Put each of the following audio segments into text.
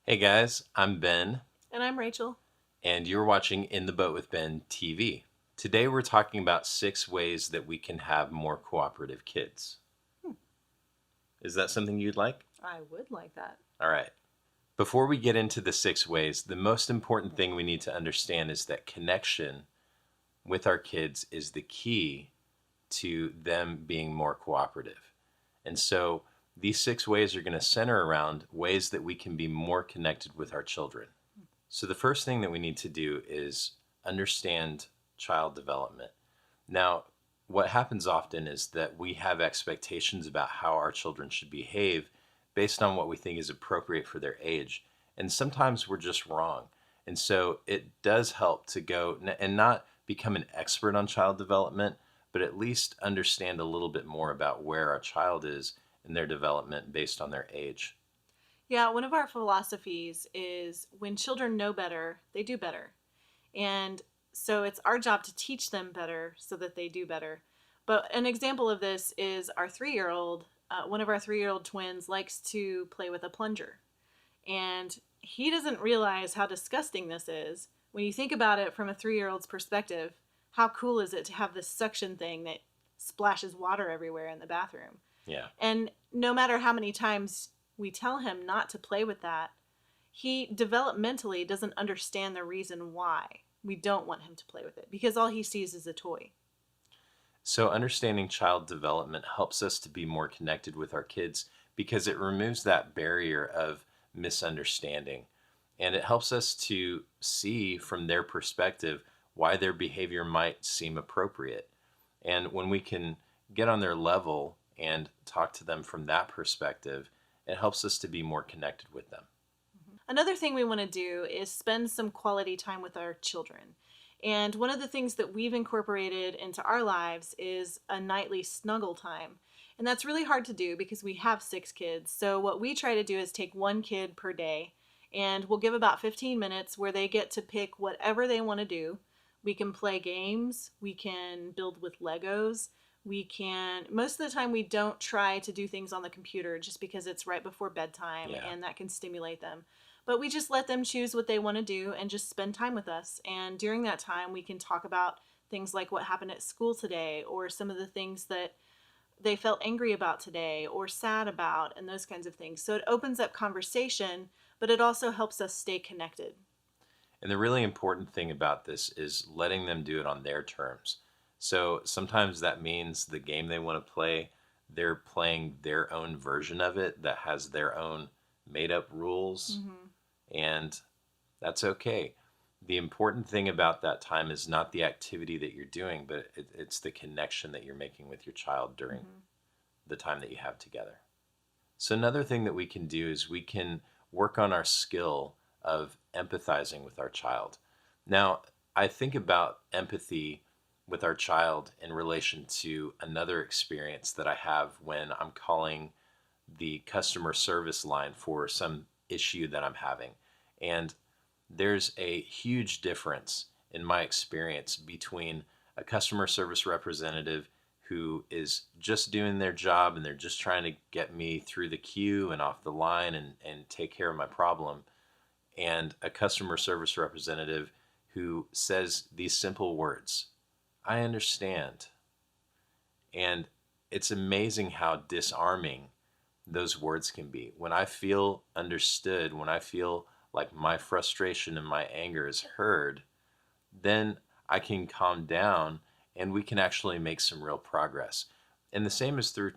Hey guys, I'm Ben, And I'm Rachel. and you're watching In the Boat with Ben TV. Today we're talking about 6 ways that we can have more cooperative kids. Hmm, Is that something you'd like? I would like that. All right. Before we get into the 6 ways, the most important thing we need to understand is that connection with our kids is the key to them being more cooperative. And so these 6 ways are going to center around ways that we can be more connected with our children. So the first thing that we need to do is understand child development. Now, what happens often is that we have expectations about how our children should behave based on what we think is appropriate for their age. And sometimes we're just wrong. And so it does help to go and not become an expert on child development, but at least understand a little bit more about where our child is in their development based on their age. Yeah, one of our philosophies is when children know better, they do better. And so it's our job to teach them better so that they do better. But an example of this is our 3 year old. One of our 3 year old twins likes to play with a plunger. And he doesn't realize how disgusting this is. When you think about it from a 3 year old's perspective, how cool is it to have this suction thing that splashes water everywhere in the bathroom? Yeah. And no matter how many times we tell him not to play with that, he developmentally doesn't understand the reason why we don't want him to play with it because all he sees is a toy. So, understanding child development helps us to be more connected with our kids because it removes that barrier of misunderstanding. And it helps us to see from their perspective why their behavior might seem appropriate. And when we can get on their level and talk to them from that perspective, it helps us to be more connected with them. Another thing we want to do is spend some quality time with our children. And one of the things that we've incorporated into our lives is a nightly snuggle time. And that's really hard to do because we have 6 kids. So, what we try to do is take one kid per day, and we'll give about 15 minutes where they get to pick whatever they want to do. We can play games, we can build with Legos, most of the time, we don't try to do things on the computer just because it's right before bedtime Yeah. and that can stimulate them. But we just let them choose what they want to do and just spend time with us. And during that time, we can talk about things like what happened at school today or some of the things that they felt angry about today or sad about and those kinds of things. So it opens up conversation, but it also helps us stay connected. And the really important thing about this is letting them do it on their terms. So sometimes that means the game they want to play, they're playing their own version of it that has their own made up rules, Mm-hmm. and that's okay. The important thing about that time is not the activity that you're doing, but it's the connection that you're making with your child during Mm-hmm. the time that you have together. So another thing that we can do is we can work on our skill of empathizing with our child. Now, I think about empathy with our child in relation to another experience that I have when I'm calling the customer service line for some issue that I'm having. And there's a huge difference in my experience between a customer service representative who is just doing their job and they're just trying to get me through the queue and off the line and take care of my problem, and a customer service representative who says these simple words, I understand. And it's amazing how disarming those words can be. When I feel understood, when I feel like my frustration and my anger is heard, then I can calm down and we can actually make some real progress. And the same is through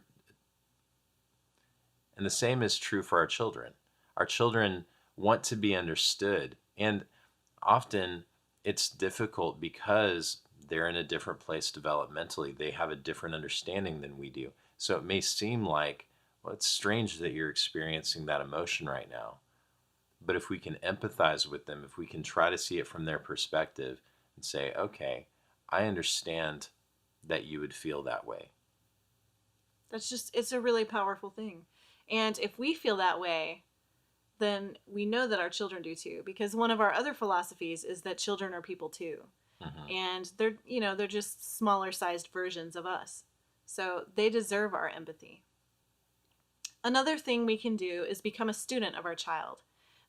and the same is true for our children. Our children want to be understood, and often it's difficult because they're in a different place developmentally. They have a different understanding than we do. So it may seem like, well, it's strange that you're experiencing that emotion right now. But if we can empathize with them, if we can try to see it from their perspective and say, okay, I understand that you would feel that way. It's a really powerful thing. And if we feel that way, then we know that our children do too. Because one of our other philosophies is that children are people too. Hmm. And they're just smaller sized versions of us. So they deserve our empathy. Another thing we can do is become a student of our child.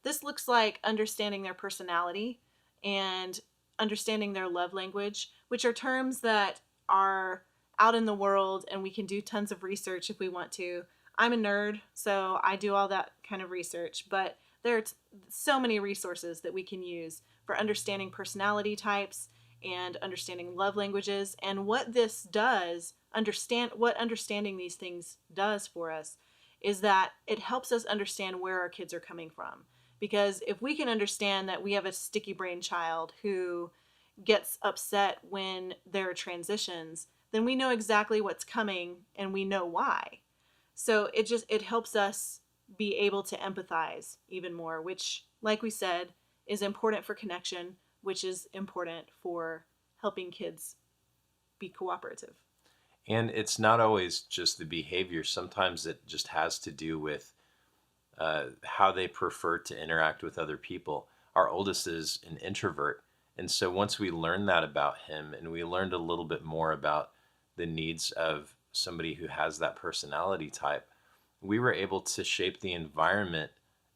This looks like understanding their personality and understanding their love language, which are terms that are out in the world and we can do tons of research if we want to. I'm a nerd, so I do all that kind of research, but there are so many resources that we can use for understanding personality types and understanding love languages. And what this does, what understanding these things does for us is that it helps us understand where our kids are coming from. Because if we can understand that we have a sticky brain child who gets upset when there are transitions, then we know exactly what's coming and we know why. So it helps us be able to empathize even more, which, like we said, is important for connection, which is important for helping kids be cooperative. And it's not always just the behavior. Sometimes it just has to do with how they prefer to interact with other people. Our oldest is an introvert. And so once we learned that about him and we learned a little bit more about the needs of somebody who has that personality type, we were able to shape the environment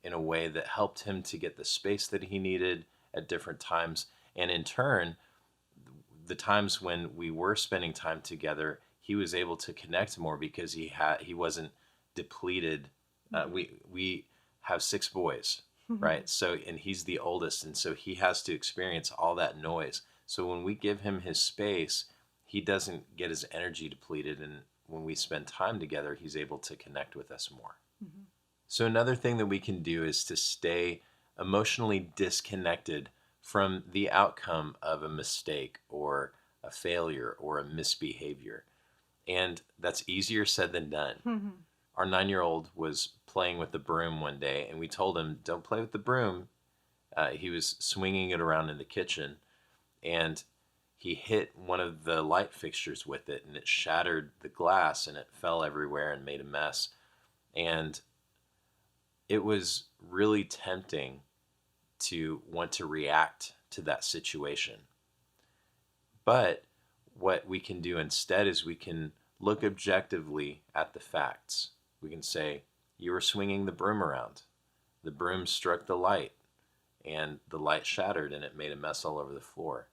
in a way that helped him to get the space that he needed at different times. And in turn, the times when we were spending time together, he was able to connect more because he wasn't depleted. We have six boys, right? So and he's the oldest, and so he has to experience all that noise. So when we give him his space, he doesn't get his energy depleted, and when we spend time together, he's able to connect with us more. Mm-hmm. So another thing that we can do is to stay emotionally disconnected from the outcome of a mistake or a failure or a misbehavior. And that's easier said than done. Mm-hmm. Our 9-year-old was playing with the broom one day, and we told him, don't play with the broom. He was swinging it around in the kitchen, and he hit one of the light fixtures with it, and it shattered the glass, and it fell everywhere and made a mess. And it was really tempting to want to react to that situation. But what we can do instead is we can look objectively at the facts. We can say, you were swinging the broom around. The broom struck the light, and the light shattered, and it made a mess all over the floor.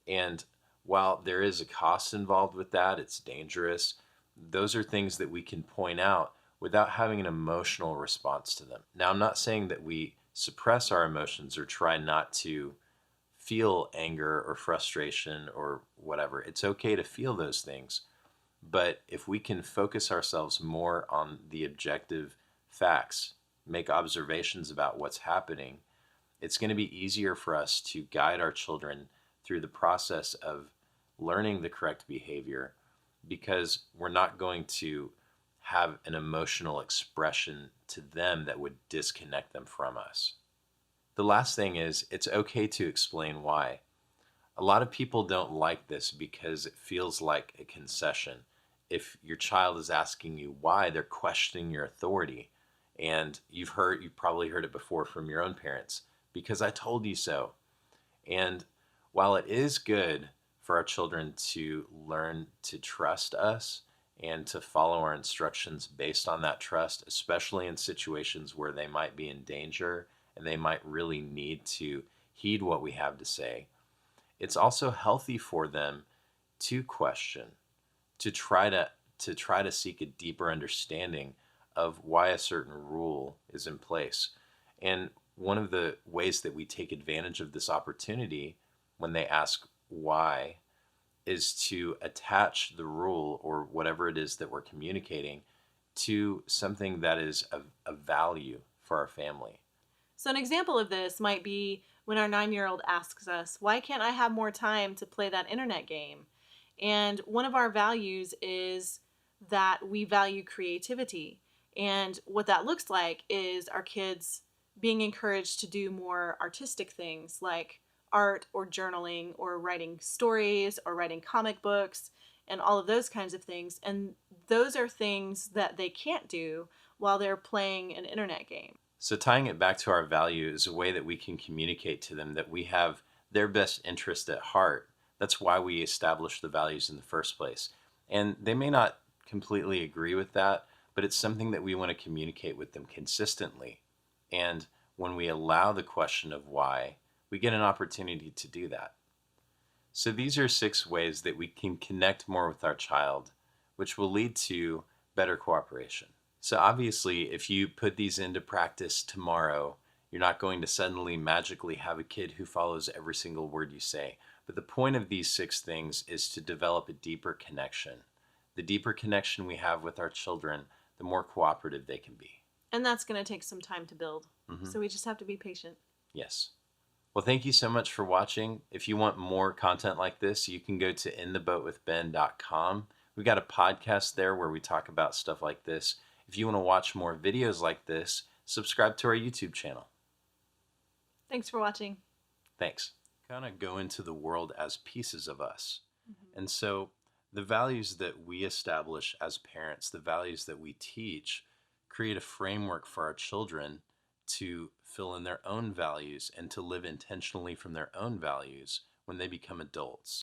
And while there is a cost involved with that, it's dangerous. Those are things that we can point out without having an emotional response to them. Now, I'm not saying that we suppress our emotions or try not to feel anger or frustration or whatever. It's okay to feel those things. But if we can focus ourselves more on the objective facts, make observations about what's happening, it's going to be easier for us to guide our children through the process of learning the correct behavior, because we're not going to have an emotional expression to them that would disconnect them from us. The last thing is, it's okay to explain why. A lot of people don't like this because it feels like a concession. If your child is asking you why, they're questioning your authority. And you've probably heard it before from your own parents, because I told you so. And while it is good for our children to learn to trust us and to follow our instructions based on that trust, especially in situations where they might be in danger and they might really need to heed what we have to say, it's also healthy for them to question, to try to seek a deeper understanding of why a certain rule is in place. And one of the ways that we take advantage of this opportunity when they ask why is to attach the rule or whatever it is that we're communicating to something that is of value for our family. So, an example of this might be when our 9-year-old asks us, why can't I have more time to play that internet game? And one of our values is that we value creativity. And what that looks like is our kids being encouraged to do more artistic things like art or journaling or writing stories or writing comic books and all of those kinds of things. And those are things that they can't do while they're playing an internet game. So tying it back to our value is a way that we can communicate to them that we have their best interest at heart. That's why we establish the values in the first place. And they may not completely agree with that, but it's something that we want to communicate with them consistently. And when we allow the question of why, we get an opportunity to do that. So these are 6 ways that we can connect more with our child, which will lead to better cooperation. So obviously, if you put these into practice tomorrow, you're not going to suddenly magically have a kid who follows every single word you say. But the point of these 6 things is to develop a deeper connection. The deeper connection we have with our children, the more cooperative they can be. And that's going to take some time to build. Mhm. So we just have to be patient. Yes. Well, thank you so much for watching. If you want more content like this, you can go to intheboatwithben.com. We got a podcast there where we talk about stuff like this. If you want to watch more videos like this, subscribe to our YouTube channel. Thanks for watching. Thanks. Kind of go into the world as pieces of us. Mm-hmm. And so the values that we establish as parents, the values that we teach, create a framework for our children to fill in their own values and to live intentionally from their own values when they become adults.